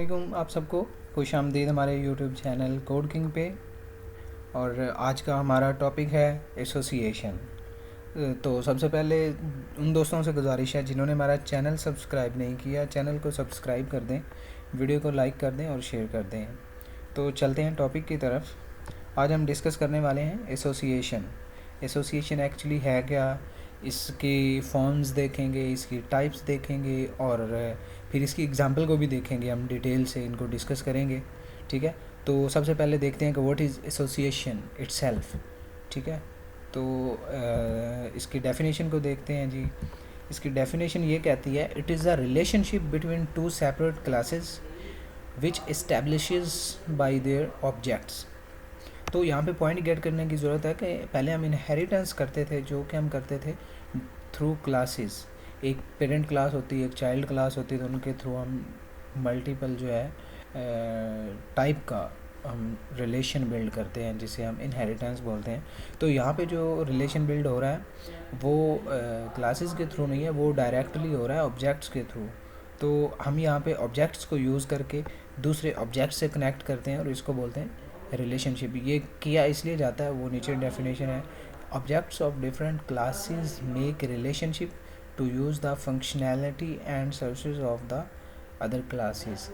वालेकुम आप सबको खुश आमदीद हमारे यूट्यूब चैनल कोड किंग पे। और आज का हमारा टॉपिक है एसोसिएशन। तो सबसे पहले उन दोस्तों से गुजारिश है जिन्होंने हमारा चैनल सब्सक्राइब नहीं किया, चैनल को सब्सक्राइब कर दें, वीडियो को लाइक कर दें और शेयर कर दें। तो चलते हैं टॉपिक की तरफ। आज हम डिस्कस करने वाले हैं एसोसिएशन। एसोसिएशन एक्चुअली है क्या, इसकी फॉर्म्स देखेंगे, इसकी टाइप्स देखेंगे और फिर इसकी एग्जांपल को भी देखेंगे। हम डिटेल से इनको डिस्कस करेंगे, ठीक है। तो सबसे पहले देखते हैं कि व्हाट इज़ एसोसिएशन इटसेल्फ, ठीक है। तो इसकी डेफिनेशन को देखते हैं जी। इसकी डेफिनेशन ये कहती है, it is a relationship between two separate classes which establishes bye there objects. तो यहाँ पे पॉइंट गेट करने की ज़रूरत है कि पहले हम इनहेरिटेंस करते थे, जो कि हम करते थे थ्रू क्लासेस। एक पेरेंट क्लास होती है, एक चाइल्ड क्लास होती है, तो उनके थ्रू हम मल्टीपल जो है टाइप का हम रिलेशन बिल्ड करते हैं, जिसे हम इनहेरिटेंस बोलते हैं। तो यहाँ पे जो रिलेशन बिल्ड हो रहा है वो क्लासेस के थ्रू नहीं है, वो डायरेक्टली हो रहा है ऑब्जेक्ट्स के थ्रू। तो हम यहाँ पे ऑब्जेक्ट्स को यूज़ करके दूसरे ऑब्जेक्ट्स से कनेक्ट करते हैं और इसको बोलते हैं रिलेशनशिप। ये किया इसलिए जाता है, वो नीचे डेफिनेशन है, objects of different classes make relationship to use the functionality and services of the other classes.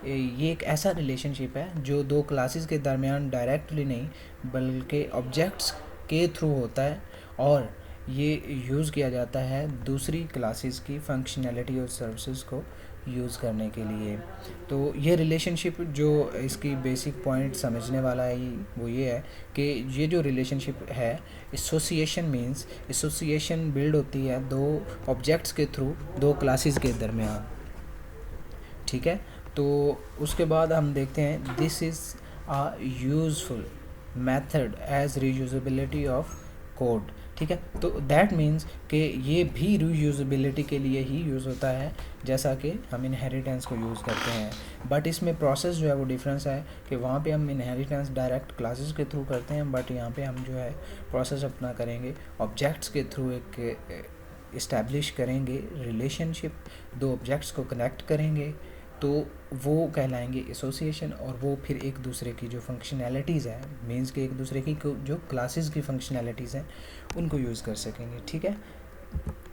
ये एक ऐसा रिलेशनशिप है जो दो क्लासेस के दरमियान डायरेक्टली नहीं बल्कि ऑब्जेक्ट्स के थ्रू होता है, और ये यूज़ किया जाता है दूसरी क्लासेस की फंक्शनैलिटी और सर्विसेज को यूज़ करने के लिए। तो ये रिलेशनशिप, जो इसकी बेसिक पॉइंट समझने वाला है वो ये है कि ये जो रिलेशनशिप है एसोसिएशन मींस, एसोसिएशन बिल्ड होती है दो ऑब्जेक्ट्स के थ्रू दो क्लासेस के दरमियान, ठीक है। तो उसके बाद हम देखते हैं, this is a useful method as reusability of code, ठीक है। तो दैट मीन्स कि ये भी रीयूजेबिलिटी के लिए ही यूज़ होता है, जैसा कि हम इनहेरिटेंस को यूज़ करते हैं। बट इसमें प्रोसेस जो है वो डिफरेंस है कि वहाँ पे हम इनहेरिटेंस डायरेक्ट क्लासेस के थ्रू करते हैं, बट यहाँ पे हम जो है प्रोसेस अपना करेंगे ऑब्जेक्ट्स के थ्रू, एक इस्टेब्लिश करेंगे रिलेशनशिप, दो ऑब्जेक्ट्स को कनेक्ट करेंगे तो वो कहलाएंगे एसोसिएशन। और वो फिर एक दूसरे की जो फंक्शनैलिटीज़ हैं, मीन्स कि एक दूसरे की जो क्लासेस की फंक्शनैलिटीज़ हैं उनको यूज़ कर सकेंगे, ठीक है।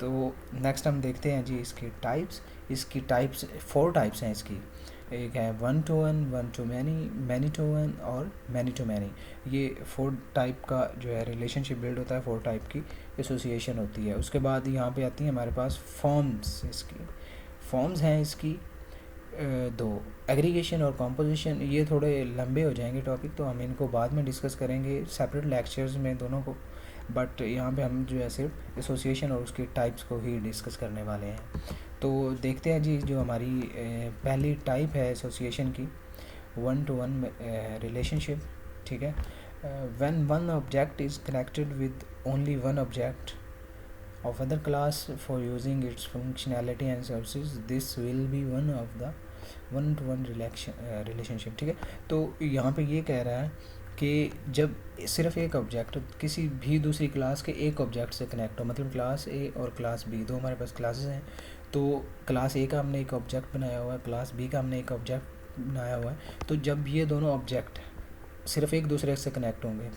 तो नेक्स्ट हम देखते हैं जी इसकी टाइप्स। इसकी टाइप्स 4 टाइप्स हैं इसकी। एक है 1 to 1, 1 to many, many to 1 और many to many। ये 4 टाइप का जो है रिलेशनशिप बिल्ड होता है, 4 टाइप की एसोसिएशन होती है। उसके बाद यहाँ पे आती है हमारे पास फॉर्म्स। इसकी फॉर्म्स हैं इसकी दो, एग्रीगेशन और कॉम्पोजिशन। ये थोड़े लंबे हो जाएंगे टॉपिक, तो हम इनको बाद में डिस्कस करेंगे सेपरेट लेक्चर्स में दोनों को। बट यहाँ पे हम जो है सिर्फ एसोसिएशन और उसके टाइप्स को ही डिस्कस करने वाले हैं। तो देखते हैं जी, जो हमारी पहली टाइप है एसोसिएशन की, 1 to 1 रिलेशनशिप, ठीक है। When one object is connected with only one object of other class for using its functionality and services, this will be one of the one to one relationship, ठीक है। तो यहाँ पे ये कह रहा है कि जब सिर्फ एक ऑब्जेक्ट किसी भी दूसरी क्लास के एक ऑब्जेक्ट से कनेक्ट हो, मतलब क्लास ए और क्लास बी, दो हमारे पास क्लासेस हैं। तो क्लास ए का हमने एक ऑब्जेक्ट बनाया हुआ है, क्लास बी का हमने एक ऑब्जेक्ट बनाया हुआ है। तो जब ये दोनों ऑब्जेक्ट सिर्फ एक दूसरे से कनेक्ट होंगे,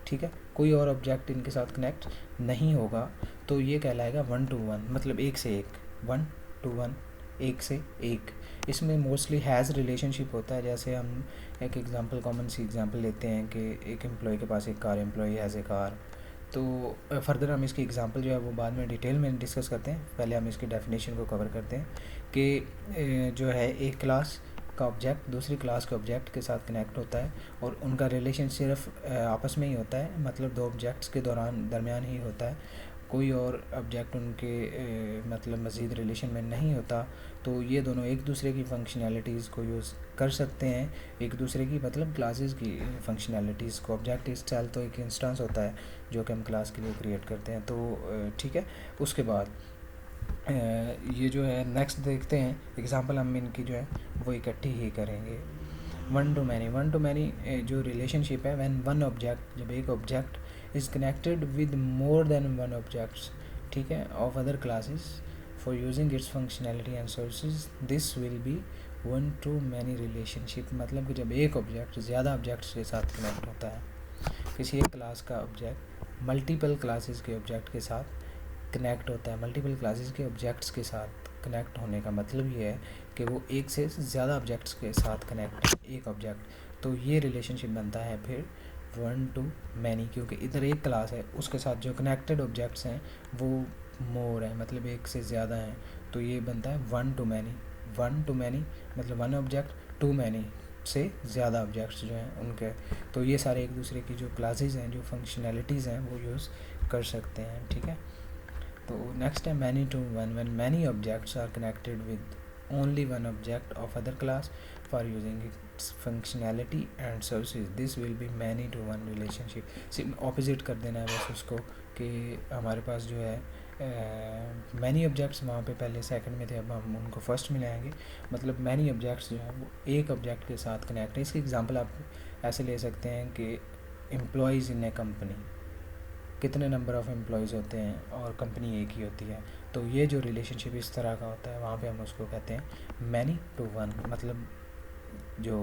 ठीक है, कोई और ऑब्जेक्ट इनके साथ कनेक्ट नहीं होगा, तो ये कहलाएगा 1 to 1, मतलब एक से एक, 1 to 1, एक से एक। इसमें मोस्टली हैज़ रिलेशनशिप होता है। जैसे हम एक एग्जांपल, कॉमन सी एग्जांपल लेते हैं कि एक एम्प्लॉय के पास एक car, employee has a car. तो फर्दर हम इसकी एग्जांपल जो है वो बाद में डिटेल में डिस्कस करते हैं। पहले हम इसकी डेफिनेशन को कवर करते हैं कि जो है एक क्लास का ऑब्जेक्ट दूसरी क्लास के ऑब्जेक्ट के साथ कनेक्ट होता है और उनका रिलेशन सिर्फ आपस में ही होता है, मतलब दो ऑब्जेक्ट्स के दरमियान ही होता है, कोई और ऑब्जेक्ट उनके मतलब मज़ीद रिलेशन में नहीं होता। तो ये दोनों एक दूसरे की फंक्शनैलिटीज़ को यूज़ कर सकते हैं, एक दूसरे की मतलब क्लासेस की फंक्शनैलिटीज़ को। ऑब्जेक्ट इटसेल्फ तो एक इंस्टेंस होता है जो कि हम क्लास के लिए क्रिएट करते हैं, तो ठीक है। उसके बाद ये जो है नेक्स्ट देखते हैं एग्जांपल, हम इनकी जो है वो इकट्ठी ही करेंगे। 1 to many, 1 to many जो रिलेशनशिप है, व्हेन वन ऑब्जेक्ट, जब एक object is connected with more than one objects, ठीक है, of other classes for using its functionality and services, this will B one to many relationship मतलब कि जब एक ऑब्जेक्ट ज़्यादा ऑब्जेक्ट्स के साथ कनेक्ट होता है, किसी एक क्लास का ऑब्जेक्ट मल्टीपल क्लासेस के ऑब्जेक्ट के साथ कनेक्ट होता है। मल्टीपल क्लासेस के ऑब्जेक्ट्स के साथ कनेक्ट होने का मतलब ये है कि वो एक से ज़्यादा ऑब्जेक्ट्स के साथ कनेक्ट है, एक ऑब्जेक्ट, तो ये रिलेशनशिप बनता है फिर वन टू मैनी, क्योंकि इधर एक क्लास है उसके साथ जो कनेक्टेड ऑब्जेक्ट्स हैं वो मोर है, मतलब एक से ज़्यादा हैं, तो ये बनता है one to many. One to many मतलब वन ऑब्जेक्ट टू मैनी से ज़्यादा ऑब्जेक्ट्स जो हैं उनके, तो ये सारे एक दूसरे की जो क्लासेस हैं, जो फंक्शनैलिटीज़ हैं वो यूज़ कर सकते हैं। ठीक है, तो नेक्स्ट है many to one, when many objects are connected with only one object of other class for using its functionality and services, this will be many to one relationship. सिर्फ ऑपोजिट कर देना है बस उसको, कि हमारे पास जो है मैनी ऑब्जेक्ट्स वहाँ पे पहले सेकंड में थे, अब हम उनको फर्स्ट में लाएंगे। मतलब मैनी ऑब्जेक्ट्स जो हैं वो एक ऑब्जेक्ट के साथ कनेक्ट है। इसकी एग्जांपल आप ऐसे ले सकते हैं कि एम्प्लॉयज़ इन ए कंपनी, कितने नंबर ऑफ़ एम्प्लॉयज़ होते हैं और कंपनी एक ही होती है, तो ये जो रिलेशनशिप इस तरह का होता है वहाँ पे हम उसको कहते हैं मैनी टू वन। मतलब जो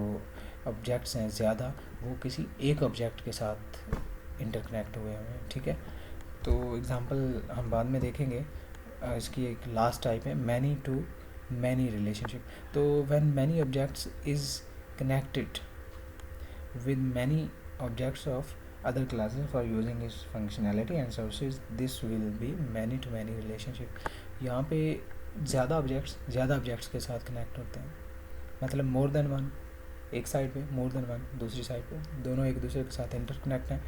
ऑब्जेक्ट्स हैं ज़्यादा वो किसी एक ऑब्जेक्ट के साथ इंटरकनेक्ट हुए हुए हैं। ठीक है, तो एग्ज़ाम्पल हम बाद में देखेंगे। इसकी एक लास्ट टाइप है मैनी टू मैनी रिलेशनशिप। तो when many objects is connected with many objects of other classes for using its functionality and services, this will be many to many relationship। यहाँ पे ज़्यादा ऑब्जेक्ट्स के साथ connect होते हैं, मतलब मोर देन वन, एक साइड पे मोर देन वन, दूसरी साइड पे दोनों एक दूसरे के साथ इंटरकनेक्ट हैं,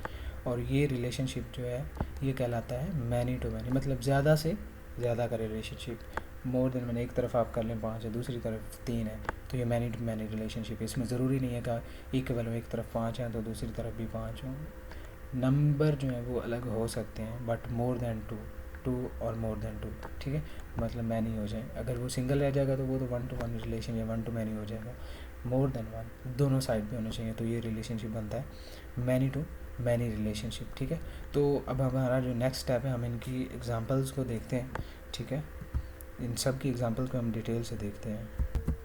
और ये रिलेशनशिप जो है ये कहलाता है मैनी टू मैनी। मतलब ज़्यादा से ज़्यादा का रिलेशनशिप, मोर देन वन, एक तरफ आप कर लें 5 है, दूसरी तरफ 3 है, तो ये मैनी टू मैनी रिलेशनशिप। इसमें ज़रूरी नहीं है कि इक्वल हो, एक तरफ 5 हैं तो दूसरी तरफ भी 5 हों, नंबर जो है वो अलग हो सकते हैं but more than two, two और मोर देन टू। ठीक है, मतलब मैनी हो जाए, अगर वो सिंगल रह जाएगा तो वो तो वन टू वन रिलेशन या वन टू मैनी हो जाएगा। मोर देन वन दोनों साइड पे होना चाहिए, तो ये रिलेशनशिप बनता है मैनी टू मैनी रिलेशनशिप। ठीक है, तो अब हमारा जो नेक्स्ट स्टेप है हम इनकी एग्जांपल्स को देखते हैं। ठीक है, इन सब की एग्जांपल्स को हम डिटेल से देखते हैं।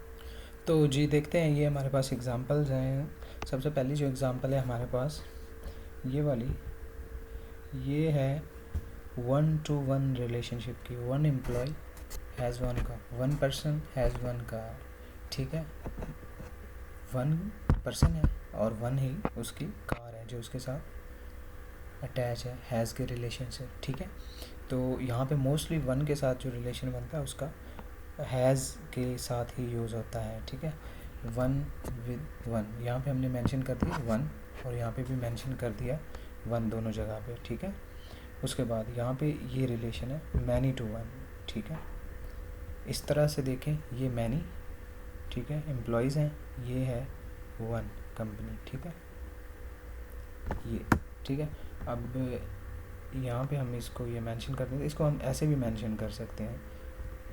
तो जी देखते हैं, ये हमारे पास एग्जांपल्स हैं। सबसे पहली जो एग्जांपल है हमारे पास ये वाली, ये है वन टू वन रिलेशनशिप की। One employee has one car, one person has one car. ठीक है, वन पर्सन है और वन ही उसकी कार है जो उसके साथ अटैच है हैज़ के रिलेशन से। ठीक है, तो यहाँ पे मोस्टली वन के साथ जो रिलेशन बनता है उसका हैज़ के साथ ही यूज़ होता है। ठीक है, वन विद वन, यहाँ पे हमने मेंशन कर दिया वन और यहाँ पे भी मेंशन कर दिया वन, दोनों जगह पे। ठीक है, उसके बाद यहाँ पे ये रिलेशन है मैनी टू वन। ठीक है, इस तरह से देखें, ये मैनी, ठीक है, एम्प्लॉयज़ हैं, ये है वन कंपनी। ठीक है, ये ठीक है। अब यहाँ पे हम इसको ये मेंशन कर देंगे, इसको हम ऐसे भी मेंशन कर सकते हैं,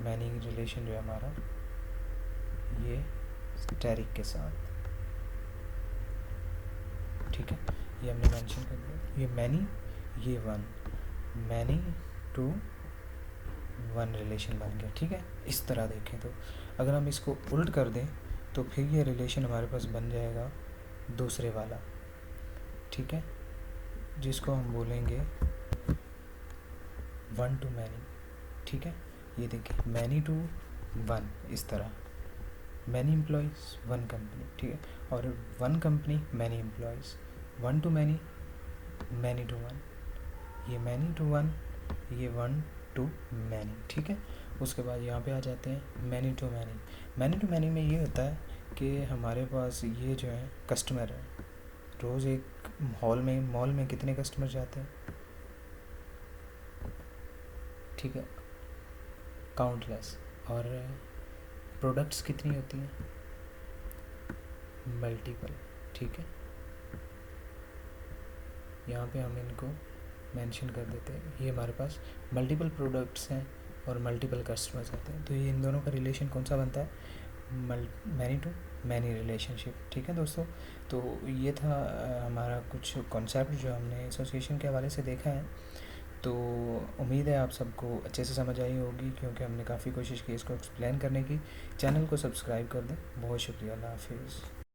मैनी रिलेशन जो है हमारा ये स्टेरिक के साथ। ठीक है, ये हमने मेंशन कर दिया, ये मैनी, ये one, many to one relation बन गया। ठीक है, इस तरह देखें तो अगर हम इसको उल्ट कर दें तो फिर ये रिलेशन हमारे पास बन जाएगा दूसरे वाला। ठीक है, जिसको हम बोलेंगे वन टू मैनी। ठीक है, ये देखिए मैनी टू वन, इस तरह मैनी एम्प्लॉयज़ वन कंपनी। ठीक है, और one company many employees, one to many, many to one, ये मैनी टू वन, ये वन टू मैनी। ठीक है, उसके बाद यहाँ पे आ जाते हैं many to many. Many to many में ये होता है कि हमारे पास ये जो है कस्टमर है, रोज़ एक मॉल में कितने कस्टमर जाते हैं, ठीक है, काउंटलेस, और प्रोडक्ट्स कितनी होती हैं, मल्टीपल। ठीक है, यहाँ पे हम इनको मेंशन कर देते हैं, ये हमारे पास मल्टीपल प्रोडक्ट्स हैं और मल्टीपल कस्टमर्स आते हैं, तो ये इन दोनों का रिलेशन कौन सा बनता है, मैनी टू मैनी रिलेशनशिप। ठीक है दोस्तों, तो ये था हमारा कुछ कॉन्सेप्ट जो हमने एसोसिएशन के हवाले से देखा है। तो उम्मीद है आप सबको अच्छे से समझ आई होगी, क्योंकि हमने काफ़ी कोशिश की इसको एक्सप्लेन करने की। चैनल को सब्सक्राइब कर दें। बहुत शुक्रिया। अल्लाह हाफिज़।